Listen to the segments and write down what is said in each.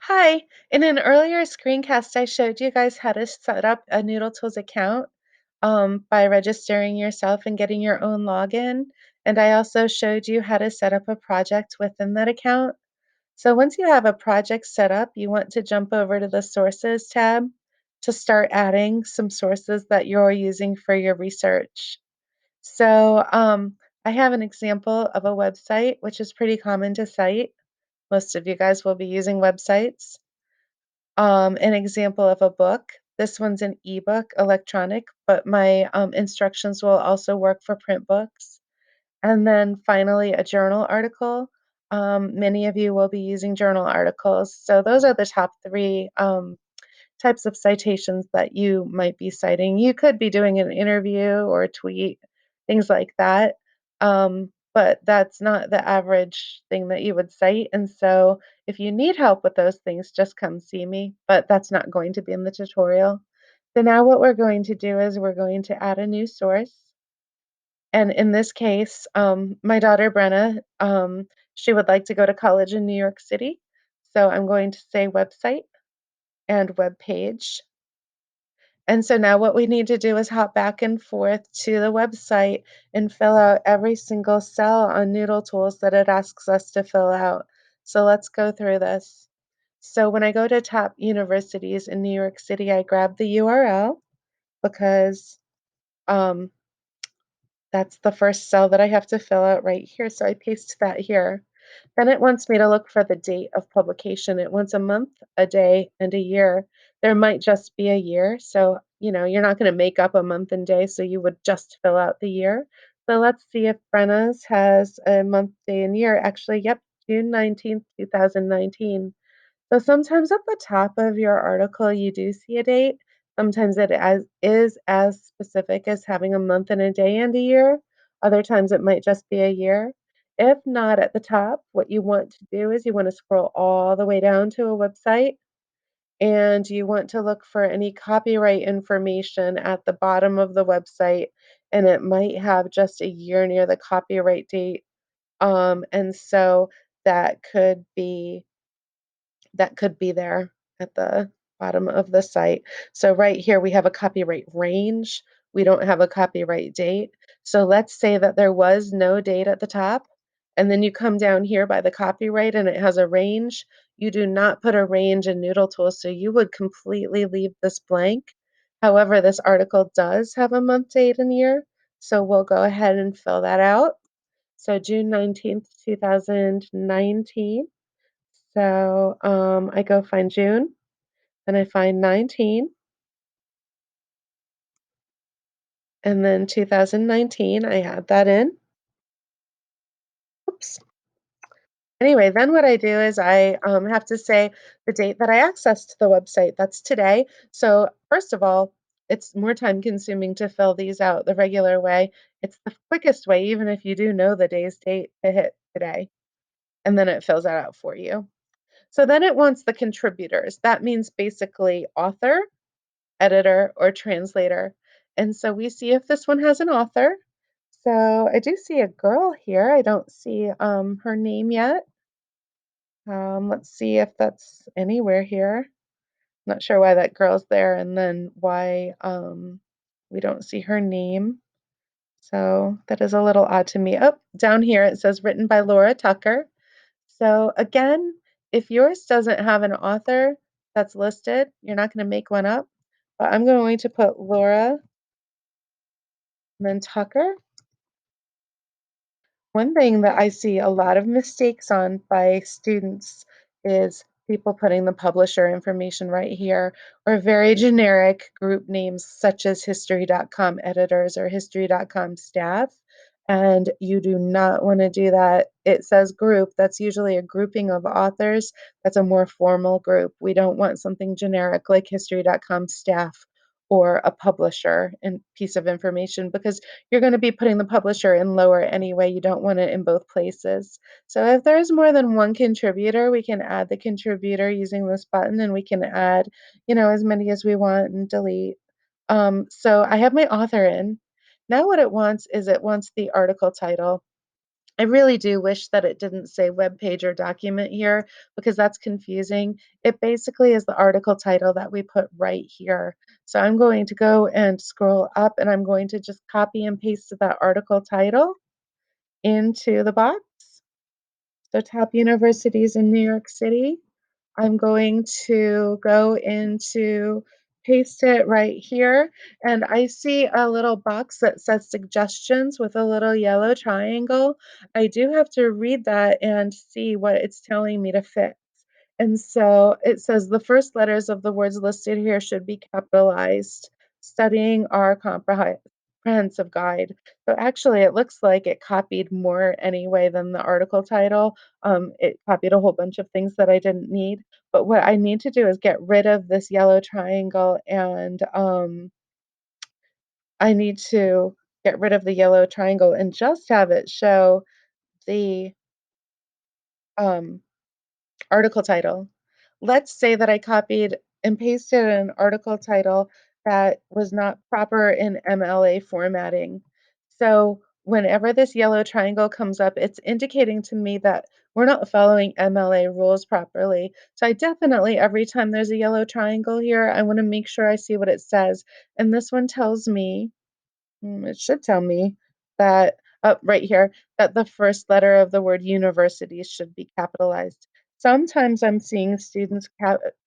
Hi. In an earlier screencast, I showed you guys how to set up a NoodleTools account by registering yourself and getting your own login. And I also showed you how to set up a project within that account. So once you have a project set up, you want to jump over to the Sources tab to start adding some sources that you're using for your research. So I have an example of a website, which is pretty common to cite. Most of you guys will be using websites. An example of a book. This one's an ebook, electronic, but my instructions will also work for print books. And then finally, a journal article. Many of you will be using journal articles. So those are the top three types of citations that you might be citing. You could be doing an interview or a tweet, things like that. But that's not the average thing that you would cite. And so if you need help with those things, just come see me, but that's not going to be in the tutorial. So now what we're going to do is we're going to add a new source. And in this case, my daughter Brenna, she would like to go to college in New York City. So I'm going to say website and web page. And so now what we need to do is hop back and forth to the website and fill out every single cell on NoodleTools that it asks us to fill out. So let's go through this. So when I go to top universities in New York City, I grab the URL because um, that's the first cell that I have to fill out right here. So I paste that here. Then it wants me to look for the date of publication. It wants a month, a day, and a year. There might just be a year. So, you're not going to make up a month and day. So you would just fill out the year. So let's see if Brenna's has a month, day, and year. Actually, yep, June 19th, 2019. So sometimes at the top of your article, you do see a date. Sometimes is as specific as having a month and a day and a year. Other times it might just be a year. If not at the top, what you want to do is you want to scroll all the way down to a website and you want to look for any copyright information at the bottom of the website. And it might have just a year near the copyright date. And so that could be that could be there at the bottom of the site. So right here, we have a copyright range. We don't have a copyright date. So let's say that there was no date at the top, and then you come down here by the copyright and it has a range. You do not put a range in NoodleTools, so you would completely leave this blank. However, this article does have a month, date, and year, so we'll go ahead and fill that out. So June 19th, 2019. So I go find June, then I find 19, and then 2019, I add that in. Oops. Anyway, then what I do is I have to say the date that I accessed the website. That's today. So first of all, it's more time consuming to fill these out the regular way. It's the quickest way, even if you do know the day's date, to hit today, and then it fills that out for you. So then it wants the contributors. That means basically author, editor, or translator. And so we see if this one has an author. So I do see a girl here. I don't see her name yet. Let's see if that's anywhere here. Not sure why that girl's there and then why we don't see her name. So that is a little odd to me. Oh, down here it says written by Laura Tucker. So again, if yours doesn't have an author that's listed, you're not going to make one up. But I'm going to put Laura and then Tucker. One thing that I see a lot of mistakes on by students is people putting the publisher information right here or very generic group names such as history.com editors or history.com staff. And you do not want to do that. It says group. That's usually a grouping of authors. That's a more formal group. We don't want something generic like history.com staff or a publisher and piece of information because you're going to be putting the publisher in lower anyway. You don't want it in both places. So if there's more than one contributor, we can add the contributor using this button and we can add, as many as we want and delete. So I have my author in. Now what it wants is it wants the article title. I really do wish that it didn't say web page or document here because that's confusing. It basically is the article title that we put right here. So I'm going to go and scroll up and I'm going to just copy and paste that article title into the box. So top universities in New York City. I'm going to go into paste it right here, and I see a little box that says suggestions with a little yellow triangle. I do have to read that and see what it's telling me to fix. And so it says the first letters of the words listed here should be capitalized. Studying our comprehensive guide. So actually, it looks like it copied more anyway than the article title. It copied a whole bunch of things that I didn't need. But what I need to do is get rid of this yellow triangle and I need to get rid of the yellow triangle and just have it show the um, article title. Let's say that I copied and pasted an article title that was not proper in MLA formatting. So whenever this yellow triangle comes up, it's indicating to me that we're not following MLA rules properly. So I definitely, every time there's a yellow triangle here, I want to make sure I see what it says. And this one tells me it should tell me that right here, that the first letter of the word university should be capitalized. Sometimes I'm seeing students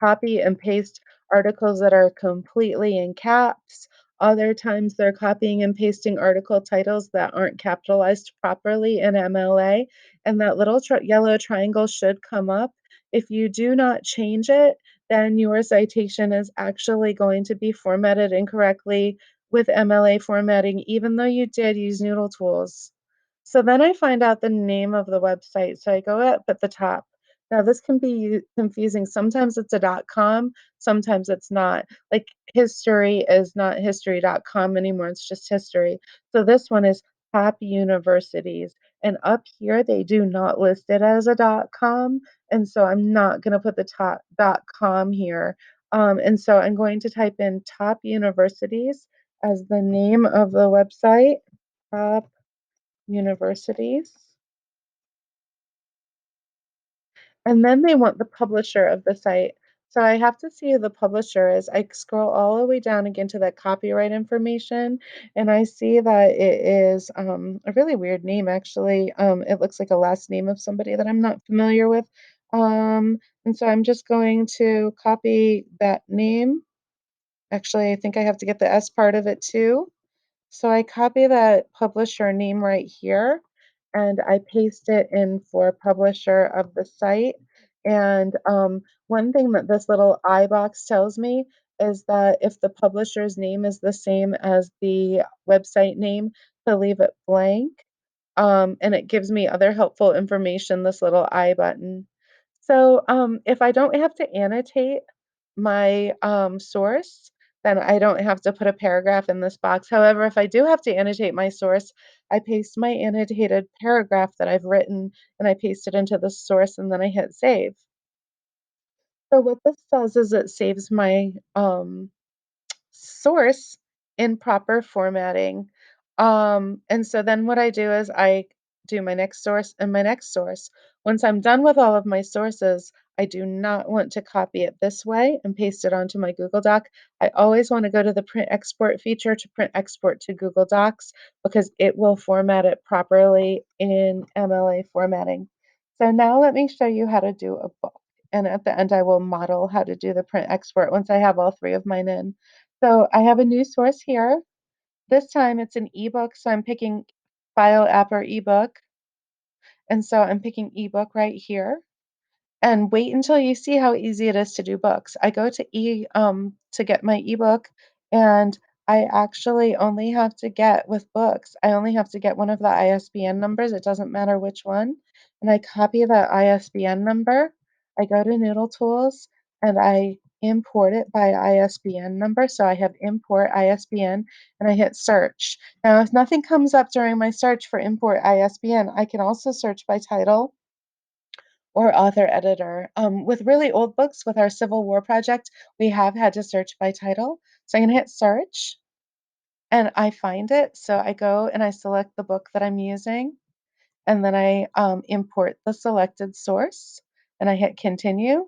copy and paste articles that are completely in caps. Other times they're copying and pasting article titles that aren't capitalized properly in MLA, and that little yellow triangle should come up. If you do not change it, then your citation is actually going to be formatted incorrectly with MLA formatting, even though you did use NoodleTools. So then I find out the name of the website. So I go up at the top. Now this can be confusing. Sometimes it's a .com, sometimes it's not. Like history is not history.com anymore. It's just history. So this one is top universities. And up here they do not list it as a .com. And so I'm not going to put the top .com here. And so I'm going to type in top universities as the name of the website, top universities. And then they want the publisher of the site. So I have to see who the publisher is. I scroll all the way down again to that copyright information, and I see that it is a really weird name, actually. It looks like a last name of somebody that I'm not familiar with. And so I'm just going to copy that name. Actually, I think I have to get the S part of it too. So I copy that publisher name right here and I paste it in for publisher of the site. And one thing that this little I box tells me is that if the publisher's name is the same as the website name, to leave it blank. And it gives me other helpful information, this little I button. So if I don't have to annotate my source, then I don't have to put a paragraph in this box. However, if I do have to annotate my source, I paste my annotated paragraph that I've written and I paste it into the source and then I hit save. So what this does is it saves my source in proper formatting. And so then what I do is I do my next source and my next source. Once I'm done with all of my sources, I do not want to copy it this way and paste it onto my Google Doc. I always want to go to the print export feature to print export to Google Docs because it will format it properly in MLA formatting. So now let me show you how to do a book. And at the end, I will model how to do the print export once I have all three of mine in. So I have a new source here. This time it's an ebook, so I'm picking file, app, or ebook. And so I'm picking ebook right here. And wait until you see how easy it is to do books. I go to to get my ebook, and I actually only have to get with books. I only have to get one of the ISBN numbers. It doesn't matter which one. And I copy the ISBN number. I go to NoodleTools and I import it by ISBN number. So I have import ISBN and I hit search. Now, if nothing comes up during my search for import ISBN, I can also search by title or author editor. With really old books, with our Civil War project, we have had to search by title. So I'm gonna hit search and I find it. So I go and I select the book that I'm using and then I import the selected source, and I hit continue,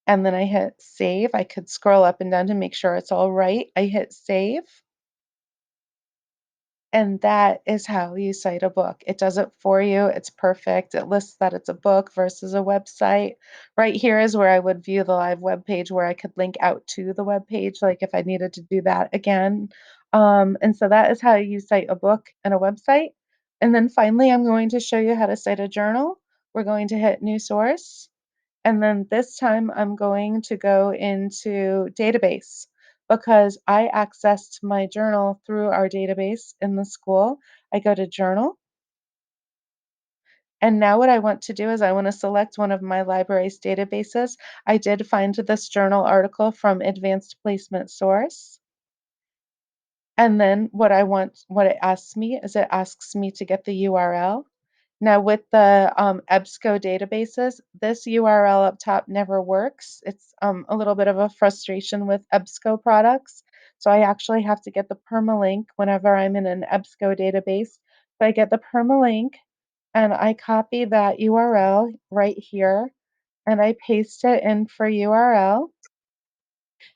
and then I hit save. I could scroll up and down to make sure it's all right. I hit save. And that is how you cite a book. It does it for you. It's perfect. It lists that it's a book versus a website. Right here is where I would view the live web page where I could link out to the web page, like if I needed to do that again. And so that is how you cite a book and a website. And then finally, I'm going to show you how to cite a journal. We're going to hit new source. And then this time I'm going to go into database because I accessed my journal through our database in the school. I go to journal. And now what I want to do is I want to select one of my library's databases. I did find this journal article from Advanced Placement Source. And then what it asks me is it asks me to get the URL. Now with the EBSCO databases, this URL up top never works. It's a little bit of a frustration with EBSCO products. So I actually have to get the permalink whenever I'm in an EBSCO database. So I get the permalink and I copy that URL right here and I paste it in for URL.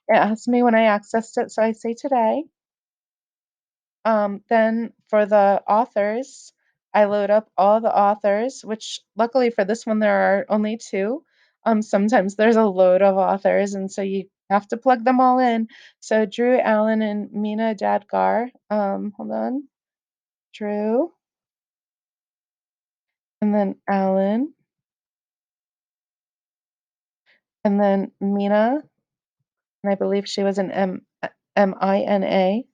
It asks me when I accessed it, so I say today. Then for the authors, I load up all the authors, which luckily for this one, there are only 2. Sometimes there's a load of authors, and so you have to plug them all in. So Drew Allen and Mina Dadgar, hold on, Drew, and then Allen, and then Mina, and I believe she was an Mina. Mina,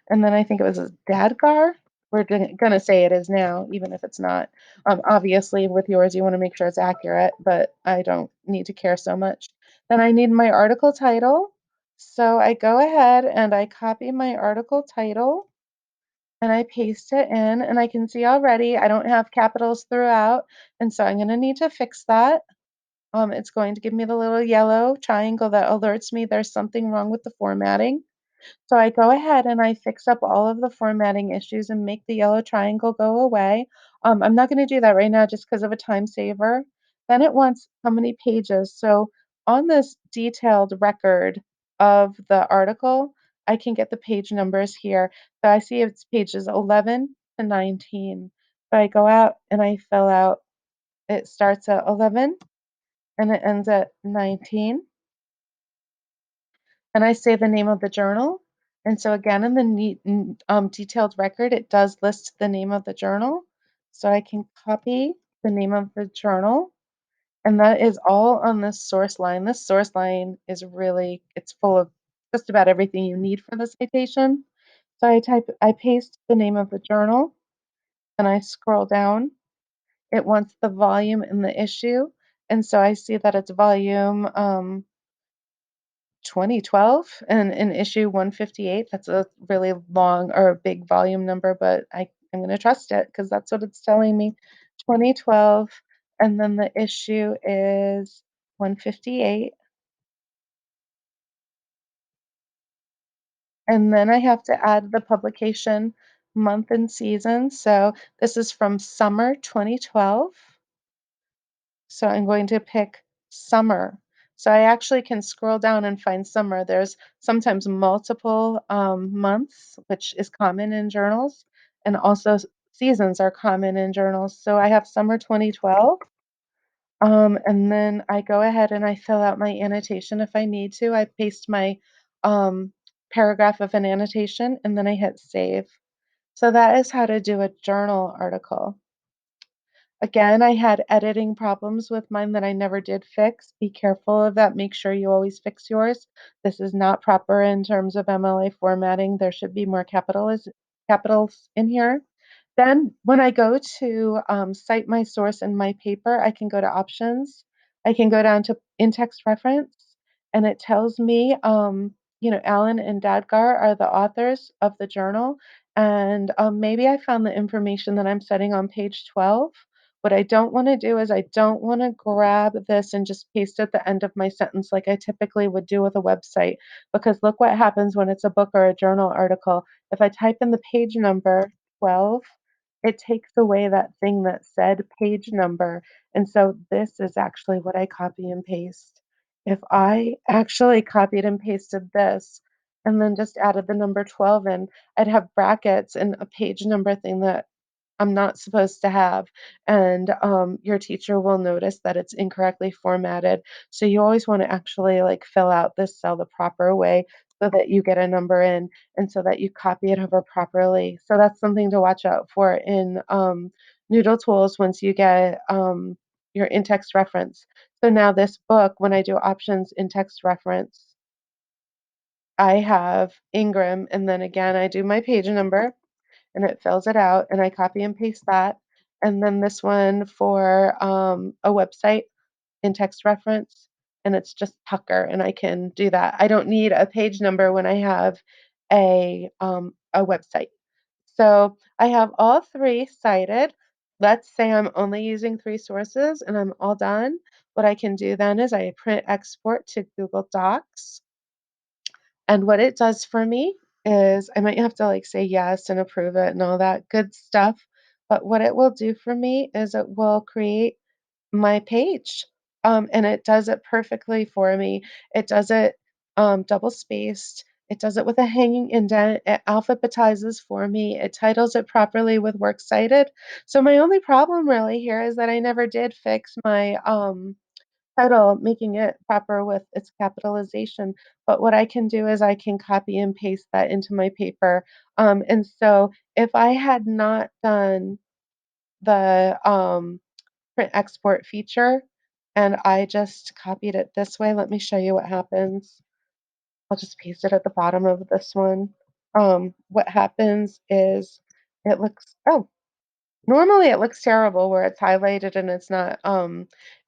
and then I think it was a Dadgar? We're gonna say it is now, even if it's not. Obviously, with yours, you wanna make sure it's accurate, but I don't need to care so much. Then I need my article title. So I go ahead and I copy my article title, and I paste it in, and I can see already I don't have capitals throughout, and so I'm gonna need to fix that. It's going to give me the little yellow triangle that alerts me there's something wrong with the formatting. So I go ahead and I fix up all of the formatting issues and make the yellow triangle go away. I'm not going to do that right now just because of a time saver. Then it wants how many pages. So on this detailed record of the article, I can get the page numbers here. So I see it's pages 11 to 19. So I go out and I fill out, it starts at 11 and it ends at 19. And I say the name of the journal. And so again, in the detailed record, it does list the name of the journal. So I can copy the name of the journal, and that is all on this source line. This source line is really, it's full of just about everything you need for the citation. So I paste the name of the journal, and I scroll down. It wants the volume and the issue. And so I see that it's volume 2012 and in issue 158. That's a really long or big volume number, but I'm going to trust it because that's what it's telling me. 2012, and then the issue is 158. And then I have to add the publication month and season. So this is from summer 2012. So I'm going to pick summer. So I actually can scroll down and find summer. There's sometimes multiple months, which is common in journals, and also seasons are common in journals. So I have summer 2012. And then I go ahead and I fill out my annotation if I need to. I paste my um, paragraph of an annotation and then I hit save. So that is how to do a journal article. Again, I had editing problems with mine that I never did fix. Be careful of that. Make sure you always fix yours. This is not proper in terms of MLA formatting. There should be more capitals in here. Then when I go to cite my source in my paper, I can go to options. I can go down to in-text reference, and it tells me, Allen and Dadgar are the authors of the journal. And maybe I found the information that I'm citing on page 12, What I don't wanna do is I don't wanna grab this and just paste at the end of my sentence like I typically would do with a website, because look what happens when it's a book or a journal article. If I type in the page number 12, it takes away that thing that said page number, and so this is actually what I copy and paste. If I actually copied and pasted this and then just added the number 12 in, I'd have brackets and a page number thing that I'm not supposed to have, and, your teacher will notice that it's incorrectly formatted, so you always wanna actually, like, fill out this cell the proper way so that you get a number in and so that you copy it over properly. So that's something to watch out for in, NoodleTools once you get, your in-text reference. So now this book, when I do options in-text reference, I have Ingram, and then again, I do my page number, and it fills it out, and I copy and paste that. And then this one for, a website in text reference, and it's just Tucker, and I can do that. I don't need a page number when I have a website. So I have all 3 cited. Let's say I'm only using 3 sources and I'm all done. What I can do then is I print export to Google Docs. And what it does for me is I might have to, like, say yes and approve it and all that good stuff, but what it will do for me is it will create my page, and it does it perfectly for me. It does it, double spaced, it does it with a hanging indent, it alphabetizes for me, it titles it properly with works cited. So my only problem really here is that I never did fix my, title, making it proper with its capitalization. But what I can do is I can copy and paste that into my paper. And so if I had not done the print export feature and I just copied it this way, let me show you what happens. I'll just paste it at the bottom of this one. What happens is it looks, oh, normally, it looks terrible where it's highlighted and it's not,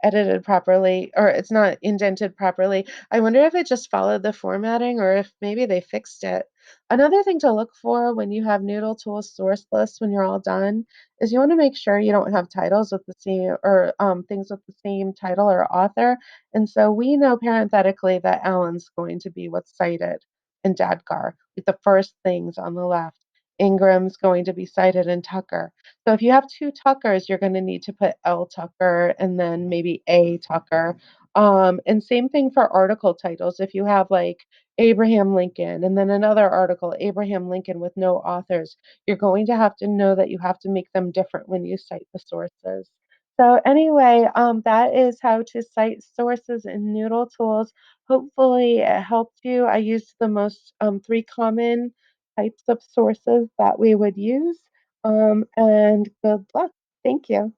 edited properly or it's not indented properly. I wonder if it just followed the formatting or if maybe they fixed it. Another thing to look for when you have Noodle Tools source lists when you're all done is you wanna make sure you don't have titles with the same or, things with the same title or author, and so we know parenthetically that Alan's going to be what's cited in Dadgar, like the first things on the left. Ingram's going to be cited in Tucker. So if you have 2 Tuckers, you're gonna need to put L Tucker and then maybe A Tucker. And same thing for article titles. If you have, like, Abraham Lincoln and then another article, Abraham Lincoln with no authors, you're going to have to know that you have to make them different when you cite the sources. So anyway, that is how to cite sources in Noodle Tools. Hopefully it helped you. I used the most, 3 common types of sources that we would use. And good luck. Thank you.